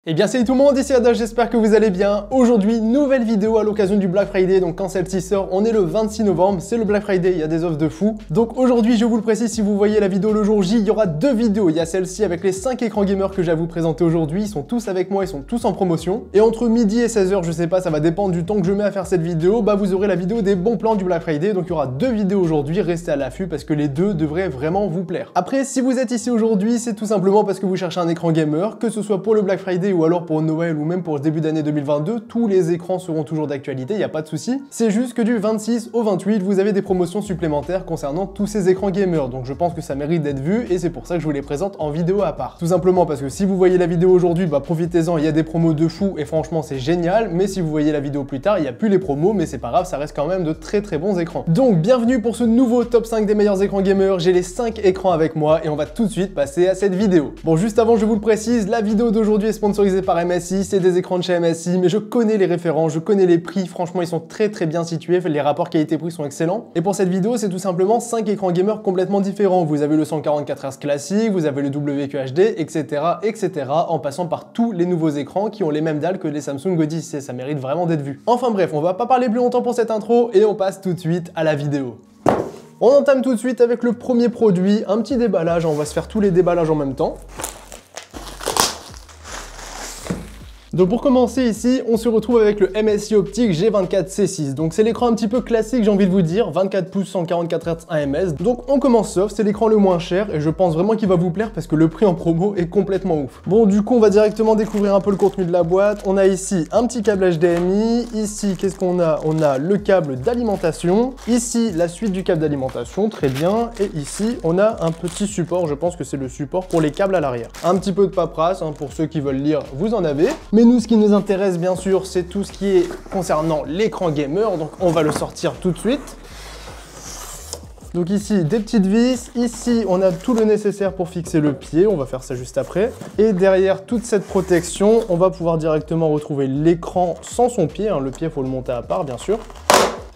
Eh bien salut tout le monde, ici Adolphe, j'espère que vous allez bien. Aujourd'hui, nouvelle vidéo à l'occasion du Black Friday, donc quand celle-ci sort, on est le 26 novembre, c'est le Black Friday, il y a des offres de fou. Donc aujourd'hui, je vous le précise, si vous voyez la vidéo le jour J, il y aura deux vidéos. Il y a celle-ci avec les 5 écrans gamer que j'ai à vous présenter aujourd'hui, ils sont tous avec moi, ils sont tous en promotion. Et entre midi et 16h, je sais pas, ça va dépendre du temps que je mets à faire cette vidéo, bah vous aurez la vidéo des bons plans du Black Friday, donc il y aura deux vidéos aujourd'hui, restez à l'affût parce que les deux devraient vraiment vous plaire. Après, si vous êtes ici aujourd'hui, c'est tout simplement parce que vous cherchez un écran gamer, que ce soit pour le Black Friday ou alors pour Noël ou même pour le début d'année 2022, tous les écrans seront toujours d'actualité, il n'y a pas de souci. C'est juste que du 26 au 28, vous avez des promotions supplémentaires concernant tous ces écrans gamers, donc je pense que ça mérite d'être vu et c'est pour ça que je vous les présente en vidéo à part. Tout simplement parce que si vous voyez la vidéo aujourd'hui, bah profitez-en, il y a des promos de fou et franchement c'est génial, mais si vous voyez la vidéo plus tard, il n'y a plus les promos, mais c'est pas grave, ça reste quand même de très bons écrans. Donc bienvenue pour ce nouveau top 5 des meilleurs écrans gamers, j'ai les 5 écrans avec moi et on va tout de suite passer à cette vidéo. Bon, juste avant, je vous le précise, la vidéo d'aujourd'hui est sponsorisée par MSI, c'est des écrans de chez MSI, mais je connais les références, je connais les prix, franchement ils sont très bien situés, les rapports qualité-prix sont excellents. Et pour cette vidéo, c'est tout simplement 5 écrans gamers complètement différents. Vous avez le 144 Hz classique, vous avez le WQHD, etc., en passant par tous les nouveaux écrans qui ont les mêmes dalles que les Samsung Odyssey, ça mérite vraiment d'être vu. Enfin bref, on va pas parler plus longtemps pour cette intro et on passe tout de suite à la vidéo. On entame tout de suite avec le premier produit, un petit déballage, on va se faire tous les déballages en même temps. Donc pour commencer ici, on se retrouve avec le MSI Optic G24C6. Donc c'est l'écran un petit peu classique, j'ai envie de vous dire, 24 pouces 144 Hz AMS. Donc on commence soft, c'est l'écran le moins cher et je pense vraiment qu'il va vous plaire parce que le prix en promo est complètement ouf. Bon, du coup on va directement découvrir un peu le contenu de la boîte. On a ici un petit câble HDMI, ici qu'est-ce qu'on a? On a le câble d'alimentation, ici la suite du câble d'alimentation, très bien, et ici on a un petit support, je pense que c'est le support pour les câbles à l'arrière. Un petit peu de paperasse, hein, pour ceux qui veulent lire, vous en avez. Mais nous, ce qui nous intéresse bien sûr, c'est tout ce qui est concernant l'écran gamer, donc on va le sortir tout de suite. Donc ici, des petites vis, ici on a tout le nécessaire pour fixer le pied, on va faire ça juste après. Et derrière toute cette protection, on va pouvoir directement retrouver l'écran sans son pied, hein. Le pied, il faut le monter à part bien sûr.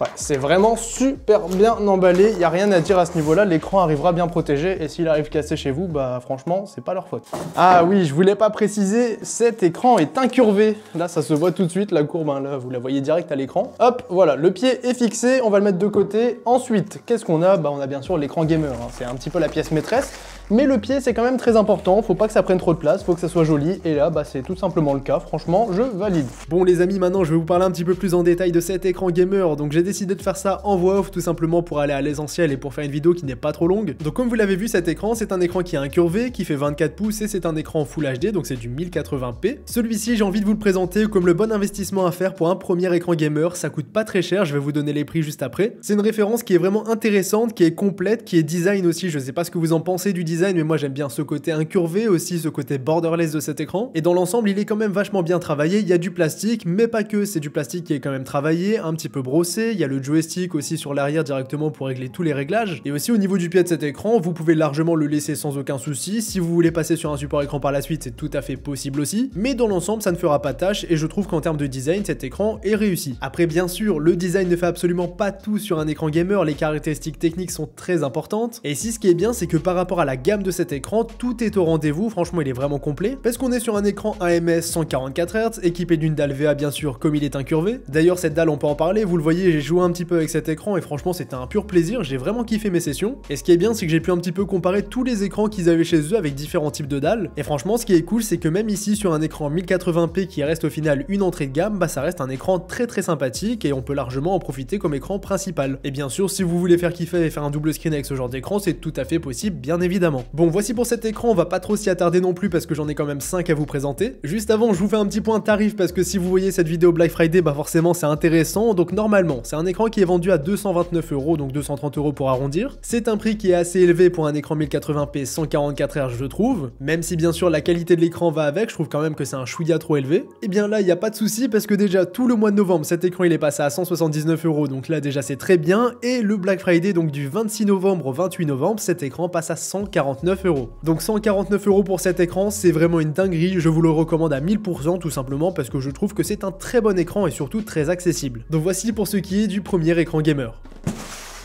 Ouais, c'est vraiment super bien emballé, il n'y a rien à dire à ce niveau-là, l'écran arrivera bien protégé et s'il arrive cassé chez vous, bah franchement, c'est pas leur faute. Ah oui, je voulais pas préciser, cet écran est incurvé. Là, ça se voit tout de suite, la courbe, hein, là, vous la voyez direct à l'écran. Hop, voilà, le pied est fixé, on va le mettre de côté. Ensuite, qu'est-ce qu'on a? Bah on a bien sûr l'écran gamer, hein. C'est un petit peu la pièce maîtresse. Mais le pied, c'est quand même très important, faut pas que ça prenne trop de place, faut que ça soit joli, et là, bah c'est tout simplement le cas, franchement, je valide. Bon les amis, maintenant je vais vous parler un petit peu plus en détail de cet écran gamer, donc j'ai décidé de faire ça en voix off, tout simplement pour aller à l'essentiel et pour faire une vidéo qui n'est pas trop longue. Donc comme vous l'avez vu, cet écran, c'est un écran qui est incurvé, qui fait 24 pouces, et c'est un écran Full HD, donc c'est du 1080p. Celui-ci, j'ai envie de vous le présenter comme le bon investissement à faire pour un premier écran gamer, ça coûte pas très cher, je vais vous donner les prix juste après. C'est une référence qui est vraiment intéressante, qui est complète, qui est design aussi, je sais pas ce que vous en pensez du design, mais moi j'aime bien ce côté incurvé, aussi ce côté borderless de cet écran. Et dans l'ensemble, il est quand même vachement bien travaillé, il y a du plastique, mais pas que, c'est du plastique qui est quand même travaillé, un petit peu brossé, il y a le joystick aussi sur l'arrière directement pour régler tous les réglages. Et aussi au niveau du pied de cet écran, vous pouvez largement le laisser sans aucun souci, si vous voulez passer sur un support écran par la suite, c'est tout à fait possible aussi, mais dans l'ensemble, ça ne fera pas tâche, et je trouve qu'en termes de design, cet écran est réussi. Après bien sûr, le design ne fait absolument pas tout sur un écran gamer, les caractéristiques techniques sont très importantes, et ici ce qui est bien, c'est que par rapport à la gamme de cet écran, tout est au rendez-vous, franchement il est vraiment complet, parce qu'on est sur un écran AMS 144 Hz, équipé d'une dalle VA bien sûr, comme il est incurvé. D'ailleurs cette dalle on peut en parler, vous le voyez, j'ai joué un petit peu avec cet écran, et franchement c'était un pur plaisir, j'ai vraiment kiffé mes sessions, et ce qui est bien c'est que j'ai pu un petit peu comparer tous les écrans qu'ils avaient chez eux avec différents types de dalles, et franchement ce qui est cool c'est que même ici sur un écran 1080p qui reste au final une entrée de gamme, bah ça reste un écran très sympathique, et on peut largement en profiter comme écran principal. Et bien sûr si vous voulez faire kiffer et faire un double screen avec ce genre d'écran, c'est tout à fait possible bien évidemment. Bon voici pour cet écran, on va pas trop s'y attarder non plus parce que j'en ai quand même 5 à vous présenter. Juste avant, je vous fais un petit point tarif parce que si vous voyez cette vidéo Black Friday, bah forcément c'est intéressant. Donc normalement, c'est un écran qui est vendu à 229 €, donc 230 € pour arrondir. C'est un prix qui est assez élevé pour un écran 1080p 144 Hz je trouve. Même si bien sûr la qualité de l'écran va avec, je trouve quand même que c'est un chouïa trop élevé. Et bien là, il n'y a pas de souci parce que déjà tout le mois de novembre, cet écran il est passé à 179 €, donc là déjà c'est très bien. Et le Black Friday, donc du 26 novembre au 28 novembre, cet écran passe à 149 €. Donc 149 € pour cet écran, c'est vraiment une dinguerie, je vous le recommande à 1000% tout simplement parce que je trouve que c'est un très bon écran et surtout très accessible. Donc voici pour ce qui est du premier écran gamer.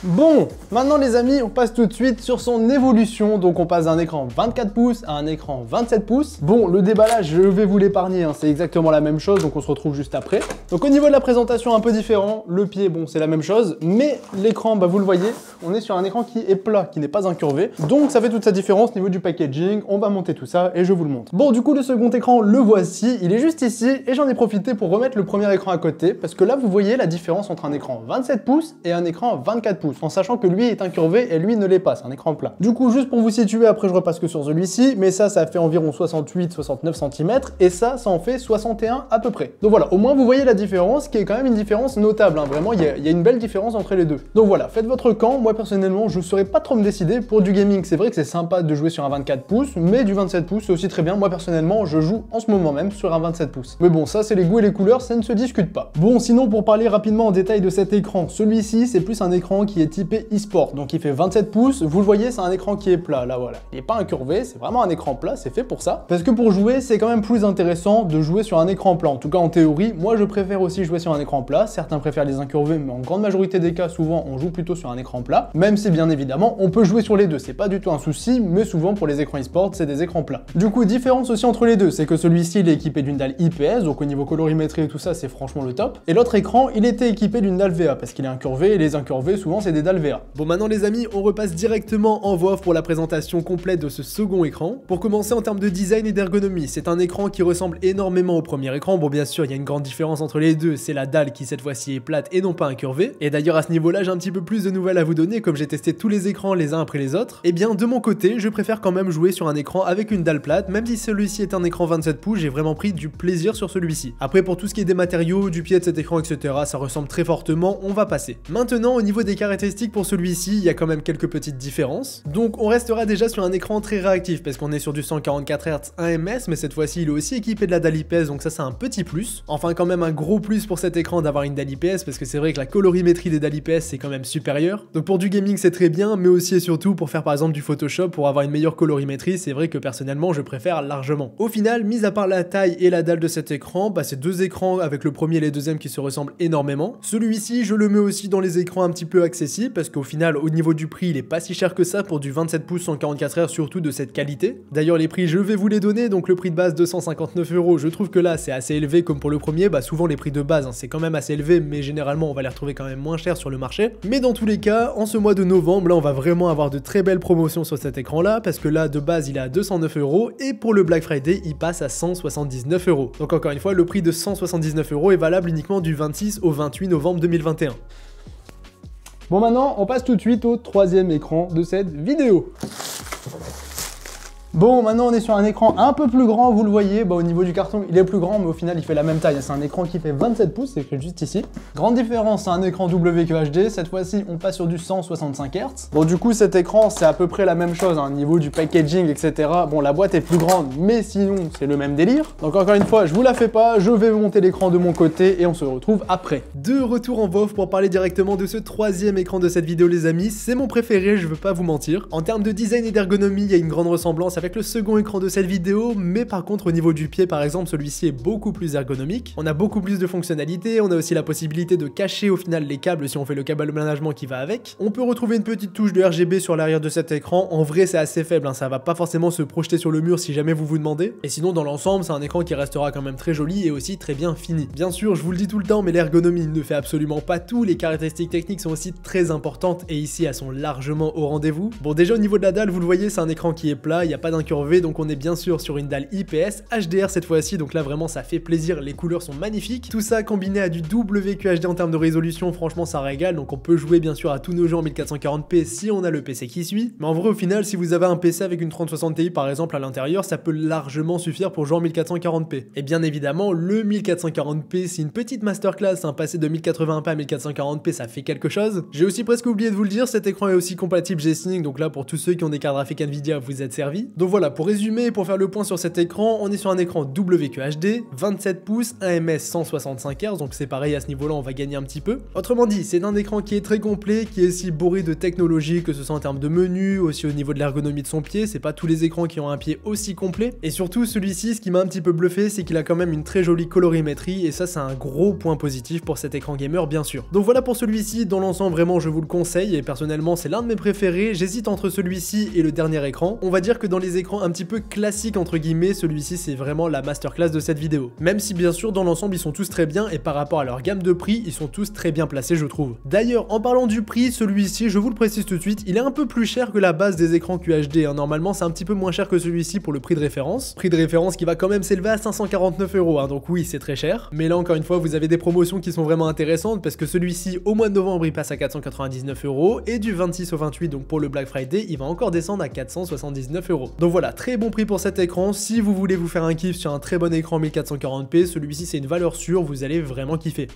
Bon, maintenant les amis, on passe tout de suite sur son évolution. Donc on passe d'un écran 24 pouces à un écran 27 pouces. Bon, le déballage, je vais vous l'épargner, hein, c'est exactement la même chose, donc on se retrouve juste après. Donc au niveau de la présentation, un peu différent. Le pied, bon, c'est la même chose, mais l'écran, bah vous le voyez, on est sur un écran qui est plat, qui n'est pas incurvé. Donc ça fait toute sa différence au niveau du packaging. On va monter tout ça et je vous le montre. Bon, du coup, le second écran, le voici. Il est juste ici et j'en ai profité pour remettre le premier écran à côté parce que là, vous voyez la différence entre un écran 27 pouces et un écran 24 pouces. En sachant que lui est incurvé et lui ne l'est pas, c'est un écran plat. Du coup, juste pour vous situer, après je repasse que sur celui-ci, mais ça fait environ 68-69 cm et ça en fait 61 à peu près. Donc voilà, au moins vous voyez la différence, qui est quand même une différence notable, hein. Vraiment, il y a une belle différence entre les deux. Donc voilà, faites votre camp. Moi personnellement, je ne saurais pas trop me décider. Pour du gaming, c'est vrai que c'est sympa de jouer sur un 24 pouces, mais du 27 pouces, c'est aussi très bien. Moi personnellement, je joue en ce moment même sur un 27 pouces. Mais bon, ça c'est les goûts et les couleurs, ça ne se discute pas. Bon, sinon pour parler rapidement en détail de cet écran, celui-ci c'est plus un écran qui est typé e-sport, donc il fait 27 pouces, vous le voyez, c'est un écran qui est plat, là voilà. Il n'est pas incurvé, c'est vraiment un écran plat, c'est fait pour ça. Parce que pour jouer, c'est quand même plus intéressant de jouer sur un écran plat. En tout cas en théorie, moi je préfère aussi jouer sur un écran plat. Certains préfèrent les incurvés, mais en grande majorité des cas, souvent on joue plutôt sur un écran plat. Même si bien évidemment, on peut jouer sur les deux, c'est pas du tout un souci, mais souvent pour les écrans e-sport, c'est des écrans plats. Du coup, différence aussi entre les deux, c'est que celui-ci il est équipé d'une dalle IPS, donc au niveau colorimétrie et tout ça, c'est franchement le top. Et l'autre écran, il était équipé d'une dalle VA, parce qu'il est incurvé, et les incurvés, souvent c'est des dalles VA. Bon, maintenant les amis, on repasse directement en VOV pour la présentation complète de ce second écran. Pour commencer, en termes de design et d'ergonomie, c'est un écran qui ressemble énormément au premier écran. Bon, bien sûr, il y a une grande différence entre les deux, c'est la dalle qui cette fois-ci est plate et non pas incurvée. Et d'ailleurs, à ce niveau-là, j'ai un petit peu plus de nouvelles à vous donner, comme j'ai testé tous les écrans les uns après les autres. Et bien, de mon côté, je préfère quand même jouer sur un écran avec une dalle plate, même si celui-ci est un écran 27 pouces, j'ai vraiment pris du plaisir sur celui-ci. Après, pour tout ce qui est des matériaux, du pied de cet écran, etc., ça ressemble très fortement, on va passer. Maintenant, au niveau des caractéristiques pour celui-ci, il y a quand même quelques petites différences. Donc, on restera déjà sur un écran très réactif, parce qu'on est sur du 144 Hz 1 ms, mais cette fois-ci, il est aussi équipé de la dalle IPS, donc ça, c'est un petit plus. Enfin, quand même un gros plus pour cet écran d'avoir une dalle IPS, parce que c'est vrai que la colorimétrie des dalles IPS, c'est quand même supérieur. Donc, pour du gaming, c'est très bien, mais aussi et surtout pour faire par exemple du Photoshop, pour avoir une meilleure colorimétrie, c'est vrai que personnellement, je préfère largement. Au final, mis à part la taille et la dalle de cet écran, bah, c'est deux écrans avec le premier et le deuxième qui se ressemblent énormément. Celui-ci, je le mets aussi dans les écrans un petit peu accessibles, parce qu'au final, au niveau du prix, il est pas si cher que ça pour du 27 pouces 144 Hz, surtout de cette qualité. D'ailleurs, les prix, je vais vous les donner, donc le prix de base 259 €, je trouve que là, c'est assez élevé comme pour le premier. Bah, souvent les prix de base, hein, c'est quand même assez élevé, mais généralement, on va les retrouver quand même moins chers sur le marché. Mais dans tous les cas, en ce mois de novembre, là, on va vraiment avoir de très belles promotions sur cet écran-là, parce que là, de base, il est à 209 €, et pour le Black Friday, il passe à 179 €. Donc encore une fois, le prix de 179 € est valable uniquement du 26 au 28 novembre 2021. Bon, maintenant, on passe tout de suite au troisième écran de cette vidéo. Bon, maintenant on est sur un écran un peu plus grand, vous le voyez, bah, au niveau du carton il est plus grand, mais au final il fait la même taille, c'est un écran qui fait 27 pouces, c'est écrit juste ici. Grande différence, c'est un écran WQHD, cette fois-ci on passe sur du 165 Hz. Bon, du coup cet écran c'est à peu près la même chose, hein, au niveau du packaging, etc. Bon, la boîte est plus grande, mais sinon c'est le même délire. Donc encore une fois, je vous la fais pas, je vais monter l'écran de mon côté et on se retrouve après. De retour en VOV pour parler directement de ce troisième écran de cette vidéo les amis, c'est mon préféré, je veux pas vous mentir. En termes de design et d'ergonomie, il y a une grande ressemblance avec le second écran de cette vidéo, mais par contre au niveau du pied par exemple, celui-ci est beaucoup plus ergonomique. On a beaucoup plus de fonctionnalités, on a aussi la possibilité de cacher au final les câbles si on fait le câble management qui va avec. On peut retrouver une petite touche de RGB sur l'arrière de cet écran, en vrai c'est assez faible, hein, ça va pas forcément se projeter sur le mur si jamais vous vous demandez. Et sinon dans l'ensemble c'est un écran qui restera quand même très joli et aussi très bien fini. Bien sûr, je vous le dis tout le temps, mais l'ergonomie ne fait absolument pas tout, les caractéristiques techniques sont aussi très importantes et ici elles sont largement au rendez-vous. Bon, déjà au niveau de la dalle, vous le voyez, c'est un écran qui est plat, il n'y a pas d'incurvé, donc on est bien sûr sur une dalle IPS HDR cette fois-ci, donc là vraiment ça fait plaisir, les couleurs sont magnifiques. Tout ça combiné à du WQHD en termes de résolution, franchement ça régale, donc on peut jouer bien sûr à tous nos jeux en 1440p si on a le PC qui suit. Mais en vrai au final, si vous avez un PC avec une 3060 Ti par exemple à l'intérieur, ça peut largement suffire pour jouer en 1440p. Et bien évidemment, le 1440p c'est une petite masterclass, hein, passer de 1080p à 1440p ça fait quelque chose. J'ai aussi presque oublié de vous le dire, cet écran est aussi compatible G-Sync, donc là pour tous ceux qui ont des cartes graphiques Nvidia vous êtes servis. Donc voilà, pour résumer et pour faire le point sur cet écran, on est sur un écran WQHD, 27 pouces, 1 ms 165 Hz, donc c'est pareil à ce niveau-là, on va gagner un petit peu. Autrement dit, c'est un écran qui est très complet, qui est aussi bourré de technologie, que ce soit en termes de menu, aussi au niveau de l'ergonomie de son pied, c'est pas tous les écrans qui ont un pied aussi complet. Et surtout, celui-ci, ce qui m'a un petit peu bluffé, c'est qu'il a quand même une très jolie colorimétrie, et ça, c'est un gros point positif pour cet écran gamer, bien sûr. Donc voilà pour celui-ci, dans l'ensemble, vraiment, je vous le conseille, et personnellement, c'est l'un de mes préférés. J'hésite entre celui-ci et le dernier écran. On va dire que dans les écrans un petit peu classiques, entre guillemets, celui-ci, c'est vraiment la masterclass de cette vidéo. Même si, bien sûr, dans l'ensemble, ils sont tous très bien, et par rapport à leur gamme de prix, ils sont tous très bien placés, je trouve. D'ailleurs, en parlant du prix, celui-ci, je vous le précise tout de suite, il est un peu plus cher que la base des écrans QHD, hein. Normalement, c'est un petit peu moins cher que celui-ci pour le prix de référence. Prix de référence qui va quand même s'élever à 549 €, hein, donc oui, c'est très cher. Mais là, encore une fois, vous avez des promotions qui sont vraiment intéressantes, parce que celui-ci, au mois de novembre, il passe à 499 €, et du 26 au 28, donc pour le Black Friday, il va encore descendre à 479 €. Donc voilà, très bon prix pour cet écran. Si vous voulez vous faire un kiff sur un très bon écran 1440p, celui-ci, c'est une valeur sûre, vous allez vraiment kiffer.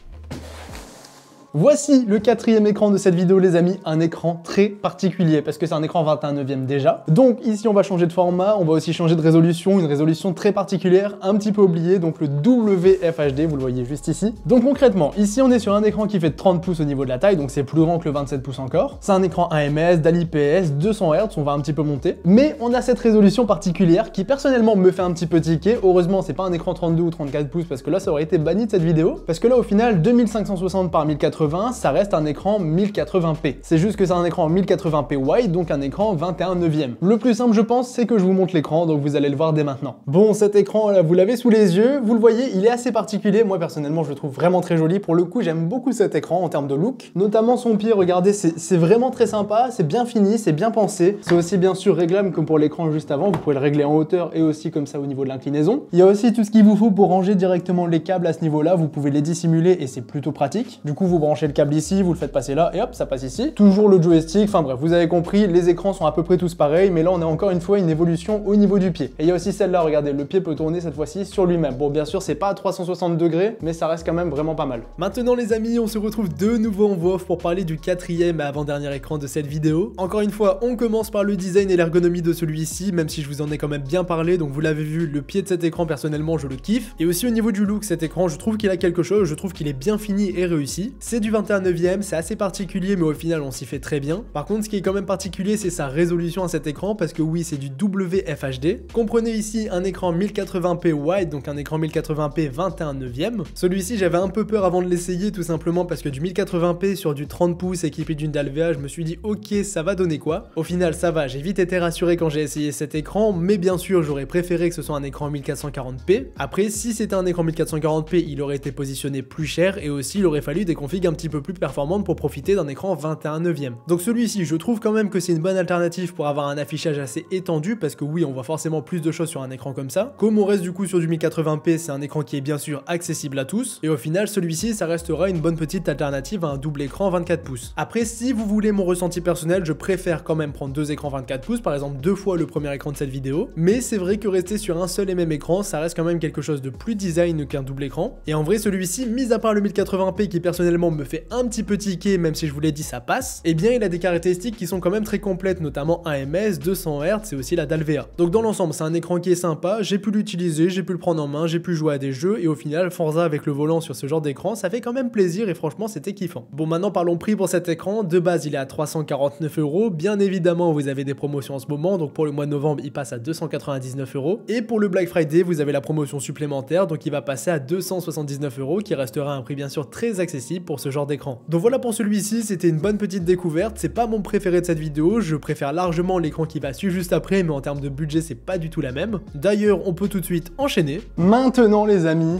Voici le quatrième écran de cette vidéo, les amis, un écran très particulier parce que c'est un écran 21/9 déjà. Donc ici on va changer de format, on va aussi changer de résolution, une résolution très particulière, un petit peu oubliée, donc le WFHD, vous le voyez juste ici. Donc concrètement, ici on est sur un écran qui fait 30 pouces au niveau de la taille, donc c'est plus grand que le 27 pouces encore. C'est un écran AMS, DALI-PS, 200 Hz, on va un petit peu monter. Mais on a cette résolution particulière qui personnellement me fait un petit peu tiquer. Heureusement c'est pas un écran 32 ou 34 pouces parce que là ça aurait été banni de cette vidéo. Parce que là au final 2560 par 1080, ça reste un écran 1080p. C'est juste que c'est un écran 1080p wide, donc un écran 21/9. Le plus simple, je pense, c'est que je vous montre l'écran, donc vous allez le voir dès maintenant. Bon, cet écran, là, vous l'avez sous les yeux, vous le voyez, il est assez particulier. Moi, personnellement, je le trouve vraiment très joli. Pour le coup, j'aime beaucoup cet écran en termes de look. Notamment son pied, regardez, c'est vraiment très sympa, c'est bien fini, c'est bien pensé. C'est aussi bien sûr réglable que pour l'écran juste avant. Vous pouvez le régler en hauteur et aussi comme ça au niveau de l'inclinaison. Il y a aussi tout ce qu'il vous faut pour ranger directement les câbles à ce niveau-là. Vous pouvez les dissimuler et c'est plutôt pratique. Du coup, vous branchez le câble ici, vous le faites passer là et hop, ça passe ici. Toujours le joystick, enfin bref, vous avez compris, les écrans sont à peu près tous pareils, mais là on a encore une fois une évolution au niveau du pied. Et il y a aussi celle-là, regardez, le pied peut tourner cette fois-ci sur lui-même. Bon, bien sûr, c'est pas à 360 degrés, mais ça reste quand même vraiment pas mal. Maintenant les amis, on se retrouve de nouveau en voix off pour parler du quatrième et avant-dernier écran de cette vidéo. Encore une fois, on commence par le design et l'ergonomie de celui-ci, même si je vous en ai quand même bien parlé, donc vous l'avez vu, le pied de cet écran, personnellement, je le kiffe. Et aussi au niveau du look, cet écran, je trouve qu'il a quelque chose, je trouve qu'il est bien fini et réussi. C'est du 21/9, c'est assez particulier, mais au final on s'y fait très bien. Par contre, ce qui est quand même particulier, c'est sa résolution à cet écran, parce que oui, c'est du WFHD. Comprenez ici un écran 1080p wide, donc un écran 1080p 21/9. Celui-ci, j'avais un peu peur avant de l'essayer, tout simplement parce que du 1080p sur du 30 pouces équipé d'une dalle VA, je me suis dit ok, ça va donner quoi. Au final, ça va, j'ai vite été rassuré quand j'ai essayé cet écran, mais bien sûr, j'aurais préféré que ce soit un écran 1440p. Après, si c'était un écran 1440p, il aurait été positionné plus cher et aussi il aurait fallu des configs un petit peu plus performantes pour profiter d'un écran 21/9. Donc celui-ci, je trouve quand même que c'est une bonne alternative pour avoir un affichage assez étendu, parce que oui, on voit forcément plus de choses sur un écran comme ça. Comme on reste du coup sur du 1080p, c'est un écran qui est bien sûr accessible à tous, et au final, celui-ci, ça restera une bonne petite alternative à un double écran 24 pouces. Après, si vous voulez mon ressenti personnel, je préfère quand même prendre deux écrans 24 pouces, par exemple 2 fois le premier écran de cette vidéo, mais c'est vrai que rester sur un seul et même écran, ça reste quand même quelque chose de plus design qu'un double écran. Et en vrai, celui-ci, mis à part le 1080p qui personnellement me fait un petit peu tiquer, même si je vous l'ai dit, ça passe, et bien il a des caractéristiques qui sont quand même très complètes, notamment un ms, 200 Hz et aussi la dalle VA. Donc dans l'ensemble, c'est un écran qui est sympa, j'ai pu l'utiliser, j'ai pu le prendre en main, j'ai pu jouer à des jeux, et au final, Forza avec le volant sur ce genre d'écran, ça fait quand même plaisir et franchement, c'était kiffant. Bon, maintenant parlons prix pour cet écran. De base, il est à 349 €. Bien évidemment, vous avez des promotions en ce moment, donc pour le mois de novembre, il passe à 299 €. Et pour le Black Friday, vous avez la promotion supplémentaire, donc il va passer à 279 €, qui restera un prix bien sûr très accessible pour ce genre d'écran. Donc voilà pour celui-ci, c'était une bonne petite découverte. C'est pas mon préféré de cette vidéo, je préfère largement l'écran qui va suivre juste après, mais en termes de budget, c'est pas du tout la même. D'ailleurs, on peut tout de suite enchaîner. Maintenant les amis,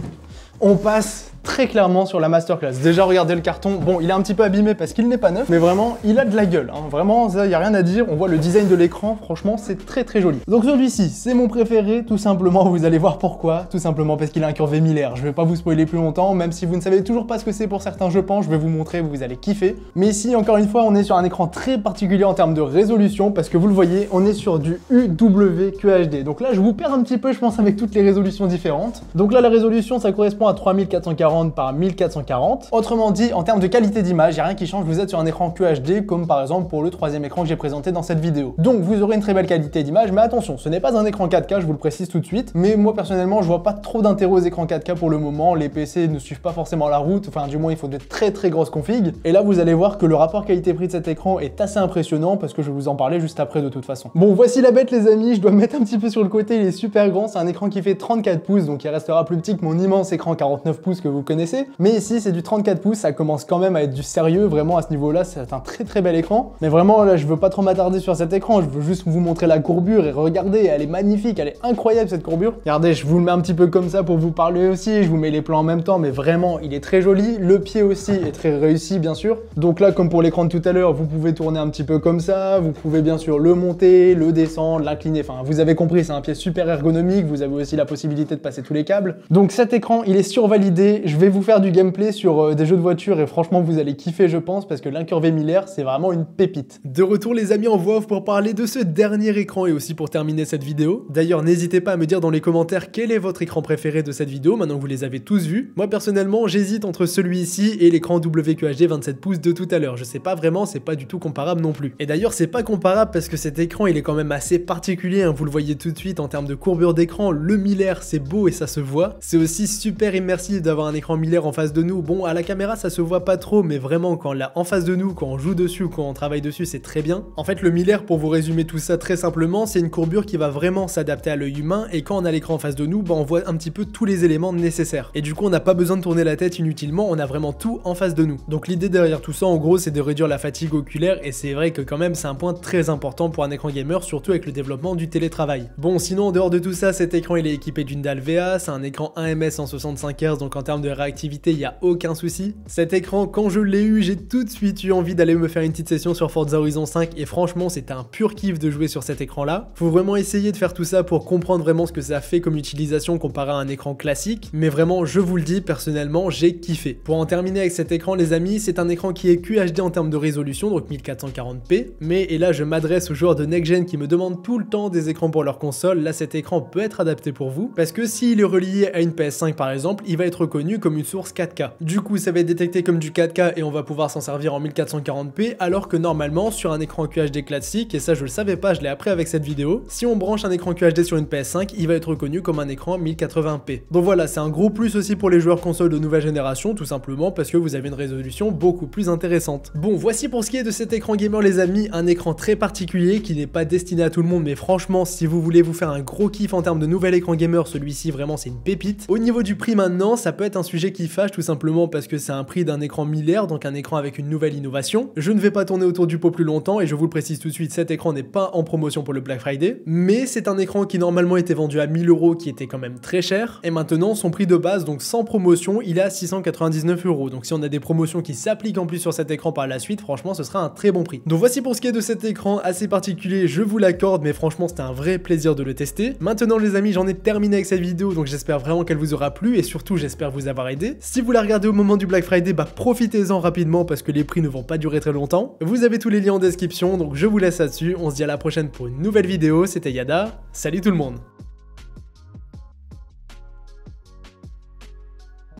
on passe très clairement sur la masterclass. Déjà, regardez le carton. Bon, il est un petit peu abîmé parce qu'il n'est pas neuf, mais vraiment, il a de la gueule. Hein. Vraiment, ça, il n'y a rien à dire. On voit le design de l'écran. Franchement, c'est très très joli. Donc celui-ci, c'est mon préféré, tout simplement. Vous allez voir pourquoi. Tout simplement parce qu'il a un curvé millaire. Je vais pas vous spoiler plus longtemps, même si vous ne savez toujours pas ce que c'est pour certains, je pense. Je vais vous montrer, vous allez kiffer. Mais ici, encore une fois, on est sur un écran très particulier en termes de résolution, parce que vous le voyez, on est sur du UWQHD. Donc là, je vous perds un petit peu, je pense, avec toutes les résolutions différentes. Donc là, la résolution, ça correspond à 3440 1940 par 1440. Autrement dit, en termes de qualité d'image, il n'y a rien qui change, vous êtes sur un écran QHD comme par exemple pour le troisième écran que j'ai présenté dans cette vidéo. Donc vous aurez une très belle qualité d'image, mais attention, ce n'est pas un écran 4K, je vous le précise tout de suite, mais moi personnellement je vois pas trop d'intérêt aux écrans 4K pour le moment, les PC ne suivent pas forcément la route, enfin du moins il faut de très grosses configs, et là vous allez voir que le rapport qualité-prix de cet écran est assez impressionnant parce que je vais vous en parler juste après de toute façon. Bon, voici la bête les amis, je dois me mettre un petit peu sur le côté, il est super grand, c'est un écran qui fait 34 pouces, donc il restera plus petit que mon immense écran 49 pouces que vous connaissez, mais ici c'est du 34 pouces, ça commence quand même à être du sérieux, vraiment à ce niveau-là, c'est un très bel écran, mais vraiment là je veux pas trop m'attarder sur cet écran, je veux juste vous montrer la courbure et regardez, elle est magnifique, elle est incroyable cette courbure. Regardez, je vous le mets un petit peu comme ça pour vous parler aussi, je vous mets les plans en même temps, mais vraiment il est très joli, le pied aussi est très réussi bien sûr. Donc là comme pour l'écran de tout à l'heure, vous pouvez tourner un petit peu comme ça, vous pouvez bien sûr le monter, le descendre, l'incliner, enfin vous avez compris, c'est un pied super ergonomique, vous avez aussi la possibilité de passer tous les câbles. Donc cet écran il est survalidé, je vais vous faire du gameplay sur des jeux de voiture et franchement vous allez kiffer je pense parce que l'incurvé Miller c'est vraiment une pépite. De retour les amis en voix off pour parler de ce dernier écran et aussi pour terminer cette vidéo. D'ailleurs n'hésitez pas à me dire dans les commentaires quel est votre écran préféré de cette vidéo maintenant que vous les avez tous vus. Moi personnellement j'hésite entre celui-ci et l'écran WQHD 27 pouces de tout à l'heure. Je sais pas vraiment, c'est pas du tout comparable non plus. Et d'ailleurs c'est pas comparable parce que cet écran il est quand même assez particulier, hein, vous le voyez tout de suite en termes de courbure d'écran, le Miller c'est beau et ça se voit. C'est aussi super immersif d'avoir un écran Miller en face de nous. Bon à la caméra ça se voit pas trop mais vraiment quand là en face de nous, quand on joue dessus, quand on travaille dessus c'est très bien. En fait le Miller pour vous résumer tout ça très simplement c'est une courbure qui va vraiment s'adapter à l'œil humain et quand on a l'écran en face de nous, bah, on voit un petit peu tous les éléments nécessaires. Et du coup on n'a pas besoin de tourner la tête inutilement, on a vraiment tout en face de nous. Donc l'idée derrière tout ça en gros c'est de réduire la fatigue oculaire et c'est vrai que quand même c'est un point très important pour un écran gamer surtout avec le développement du télétravail. Bon sinon en dehors de tout ça cet écran il est équipé d'une dalle VA, c'est un écran 1ms 165 Hz donc en termes de réactivité il n'y a aucun souci. Cet écran quand je l'ai eu j'ai tout de suite eu envie d'aller me faire une petite session sur Forza Horizon 5 et franchement c'était un pur kiff de jouer sur cet écran là. Faut vraiment essayer de faire tout ça pour comprendre vraiment ce que ça fait comme utilisation comparé à un écran classique, mais vraiment je vous le dis personnellement j'ai kiffé. Pour en terminer avec cet écran les amis, c'est un écran qui est QHD en termes de résolution donc 1440p, mais et là je m'adresse aux joueurs de next gen qui me demandent tout le temps des écrans pour leur console, là cet écran peut être adapté pour vous parce que s'il est relié à une PS5 par exemple, il va être reconnu comme une source 4K. Du coup ça va être détecté comme du 4K et on va pouvoir s'en servir en 1440p alors que normalement sur un écran QHD classique, et ça je le savais pas, je l'ai appris avec cette vidéo, si on branche un écran QHD sur une PS5, il va être reconnu comme un écran 1080p. Donc voilà, c'est un gros plus aussi pour les joueurs consoles de nouvelle génération, tout simplement parce que vous avez une résolution beaucoup plus intéressante. Bon, voici pour ce qui est de cet écran gamer les amis, un écran très particulier qui n'est pas destiné à tout le monde, mais franchement, si vous voulez vous faire un gros kiff en termes de nouvel écran gamer, celui-ci vraiment c'est une pépite. Au niveau du prix maintenant, ça peut être un sujet qui fâche tout simplement parce que c'est un prix d'un écran Miller, donc un écran avec une nouvelle innovation. Je ne vais pas tourner autour du pot plus longtemps et je vous le précise tout de suite, cet écran n'est pas en promotion pour le Black Friday, mais c'est un écran qui normalement était vendu à 1000 €, qui était quand même très cher, et maintenant son prix de base, donc sans promotion, il est à 699 €. Donc si on a des promotions qui s'appliquent en plus sur cet écran par la suite, franchement ce sera un très bon prix. Donc voici pour ce qui est de cet écran assez particulier, je vous l'accorde, mais franchement c'était un vrai plaisir de le tester. Maintenant les amis, j'en ai terminé avec cette vidéo, donc j'espère vraiment qu'elle vous aura plu, et surtout j'espère vous avoir aidé. Si vous la regardez au moment du Black Friday, bah profitez-en rapidement parce que les prix ne vont pas durer très longtemps. Vous avez tous les liens en description, donc je vous laisse là-dessus, on se dit à la prochaine pour une nouvelle vidéo, c'était Yada, salut tout le monde.